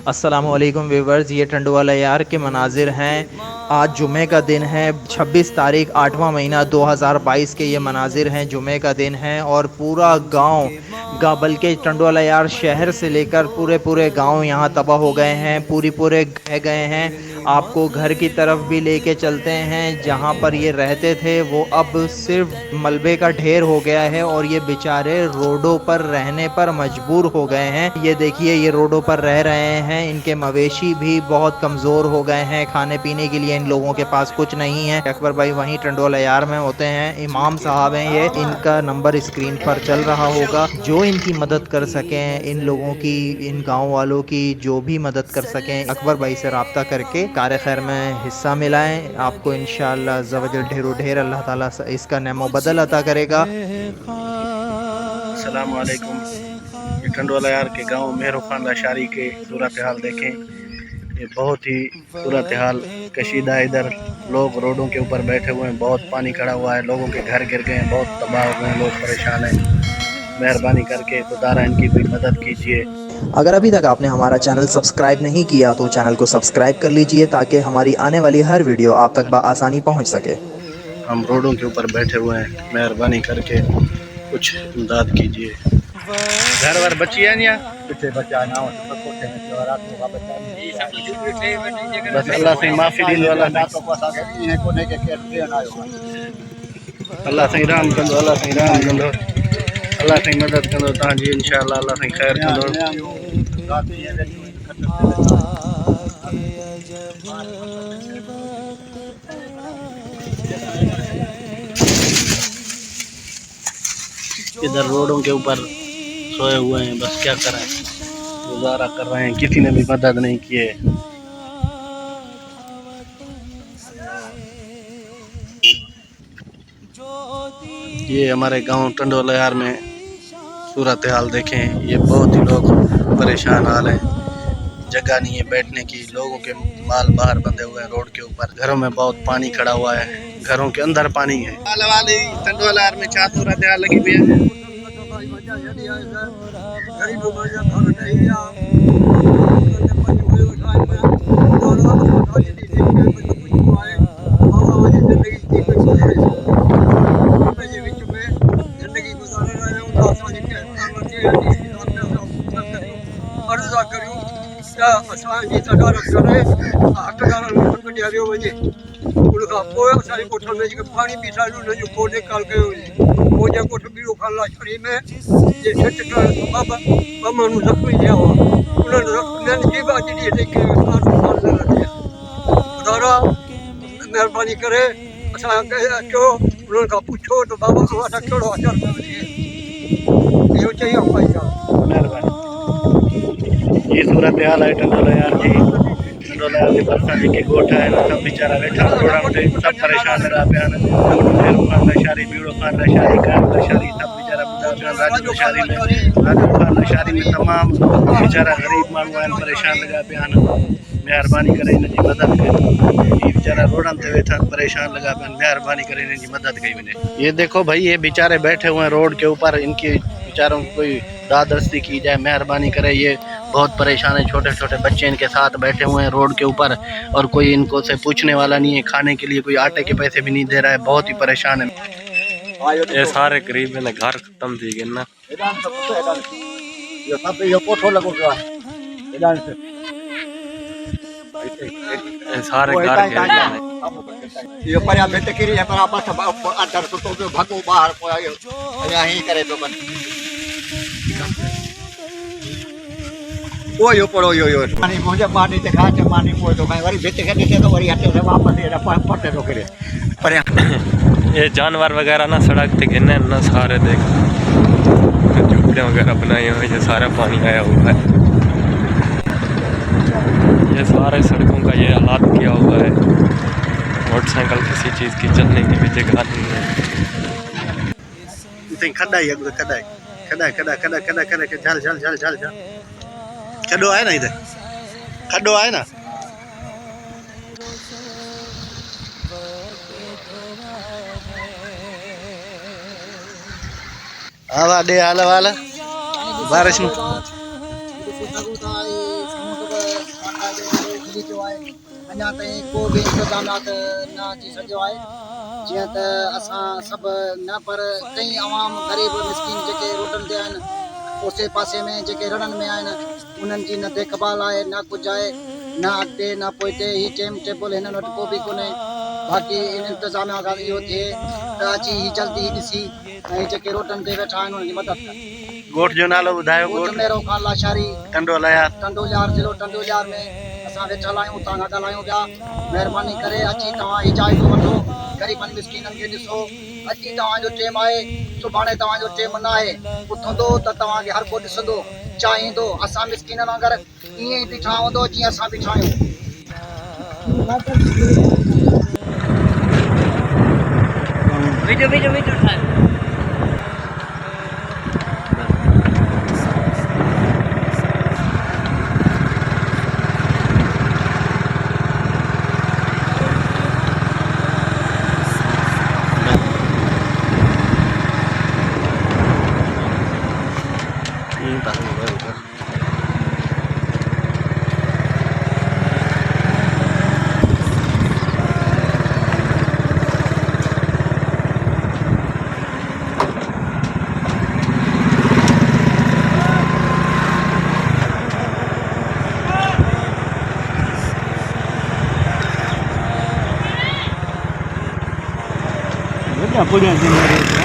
अस्सलामुअलैकुम व्यूवर्स, ये टंडवाला यार के मनाजिर हैं। आज जुमे का दिन है, 26 तारीख 8वां महीना 2022 के ये मनाजिर हैं। जुमे का दिन है और पूरा गांव बल्कि टंडवाला यार शहर से लेकर पूरे गांव यहाँ तबाह हो गए हैं, पूरे बह गए हैं। आपको घर की तरफ भी लेके चलते हैं, जहाँ पर ये रहते थे वो अब सिर्फ मलबे का ढेर हो गया है और ये बेचारे रोडों पर रहने पर मजबूर हो गए हैं। ये देखिए, ये रोडों पर रह रहे हैं। इनके मवेशी भी बहुत कमज़ोर हो गए हैं, खाने पीने के लिए इन लोगों के पास कुछ नहीं है। अकबर भाई वहीं टंडोला यार में होते हैं, इमाम साहब हैं ये, इनका नंबर स्क्रीन पर चल रहा होगा। जो इनकी मदद कर सकें, इन लोगों की, इन गाँव वालों की जो भी मदद कर सकें, अकबर भाई से रब्ता करके कार खैर में हिस्सा मिलाएं। आपको इंशाअल्लाह ज़वजल ढेरों ढेर अल्लाह ताला इसका नेमो बदल अता करेगा। अस्सलाम वालेकुम। ये टंडवाला यार के गांव मेहरो खान लाशारी के सूरत हाल देखें। ये बहुत ही सूरत हाल कशीदा है। इधर लोग रोडों के ऊपर बैठे हुए हैं, बहुत पानी खड़ा हुआ है, लोगों के घर गिर गए हैं, बहुत तबाह हो गए हैं, लोग परेशान हैं। मेहरबानी करके खुदारा इनकी भी मदद कीजिए। अगर अभी तक आपने हमारा चैनल सब्सक्राइब नहीं किया तो चैनल को सब्सक्राइब कर लीजिए, ताकि हमारी आने वाली हर वीडियो आप तक आसानी पहुंच सके। हम रोडों के ऊपर बैठे हुए हैं, मेहरबानी करके कुछ इमदाद कीजिए। घर वर बची है ना, बस अल्लाह से माफ़ी दी वाला, अल्लाह से राम कंदो, अल्लाह से राम कंदो, अल्लाह से मदद कंदो तव्हांजी इंशाअल्लाह, अल्लाह से खैर कंदो। इधर रोडों के ऊपर सोए हुए हैं, बस क्या करें, गुजारा कर रहे हैं, किसी ने भी मदद नहीं की है। ये हमारे गांव टंडोला यार में सूरत हाल देखें। ये बहुत ही लोग परेशान हाल हैं, जगह नहीं है बैठने की, लोगों के माल बाहर बंधे हुए हैं रोड के ऊपर, घरों में बहुत पानी खड़ा हुआ है, घरों के अंदर पानी है। टंडोला यार में क्या सूरत हाल लगी हुई है। असांजी सरकार करे हक़दारनि खे ॾियारियो वञे। उन खां पोइ असांजे ॻोठ में जेके पाणी पीता हुननि जो को निकाल कयो वञे। मुंहिंजे ॻोठ बीड़ो खान लाशारी में जे छिट करण सबबि ॿ माण्हू ज़ख़्मी थिया हुआ। उन्हनि ज़ख़्मियुनि जी बि अॼु ॾींहं ताईं ख़ुदा महिरबानी करे असांखे अचो, उन्हनि खां पुछो त बाबा असां कहिड़ो असरु पियो थिए। इहो चई महिरबानी। ये सूरत हाल है टंडोला यार की। टंडोला यार के बरसा जेके ॻोठ आहिनि सब बेचारा वेठा रोडनि ते, सब परेशान रहा पिया आहिनि। मेहरो खान लाशारी, बीड़ो खान लाशारी, कान लाशारी, सब बेचारा ॿुधा पिया आहिनि। राजू खान लाशारी में तमामु बेचारा ग़रीब माण्हू आहिनि, परेशान लॻा पिया आहिनि। मेहरबानी करे इनकी मदद कयो। ये बेचारा रोडनि ते वेठा परेशान लॻा पिया आहिनि, मेहरबानी करे इनकी मदद कई वञे। ये देखो भाई, ये बेचारे बैठे हुए हैं रोड के ऊपर, इनकी बेचारों को कोई दादरस्ती की जाए, मेहरबानी करे। ये बहुत परेशान है, छोटे छोटे बच्चे इनके साथ बैठे हुए हैं रोड के ऊपर और कोई इनको से पूछने वाला नहीं है, खाने के लिए कोई आटे के पैसे भी नहीं दे रहा है, बहुत ही परेशान है। ये सारे करीब में घर खत्म थी गए ना, सारे घर ये परिया भेट किरी है, पर आपस अंदर तो भगो बाहर पोया यही करे तो बन ओ यो पड़ो यो मानी मुझे मानी ते खा के मानी पोय तो मैं वरी भेट के देखे तो वरी हटे से वापस ये पटे तो करे पर ये जानवर वगैरह ना सड़क पे गिरने ना, सारे देख झोपड़ियाँ वगैरह बनाई हुई है, सारा पानी आया हुआ है। ये सारे सड़कों का ये हालात किया हुआ है, मोटरसाइकिल किसी चीज़ की चलने की भी जगह नहीं है। खड्डा ही खड्डा खड्डा खड्डा खड्डा खड्डा खड्डा झल झल झल झल झल खड्डो आहे ना, इधर खड्डो आहे ना। हाँ वाडे हाल वाला बारिश में अञा ताईं को बि इंतज़ामात न अची सघियो आहे जीअं त असां सभु न पर कई आवाम ग़रीब मिसकिन जेके रोडनि ते आहिनि ओसे पासे में जेके रणनि में आहिनि उन्हनि जी न देखभाल आहे न कुझु आहे न अॻिते न पोइते ही टाइम टेबल हिननि वटि को बि कोन्हे बाक़ी इन इंतज़ाम खां इहो थिए त अची ही जल्दी ॾिसी ऐं जेके रोडनि ते वेठा आहिनि उन्हनि जी मदद कनि गोठ जो नालो ॿुधायो ॻोठ मेरो खान लाशारी टंडोलाया टंडोजार ज़िलो टंडोजार में असां वेठल आहियूं तव्हां खां ॻाल्हायूं पिया महिरबानी करे अची तव्हां ही जाइज़ो वठो ग़रीबनि मिसकिननि खे ॾिसो अॼु तव्हांजो टाइम आहे सुभाणे तव्हांजो टाइम न आहे उथंदो त तव्हांखे हर को ॾिसंदो चाहींदो असां मिसकिननि वांगुरु ईअं ई बीठा हूंदो जीअं असां बीठा आहियूं punya sendiri.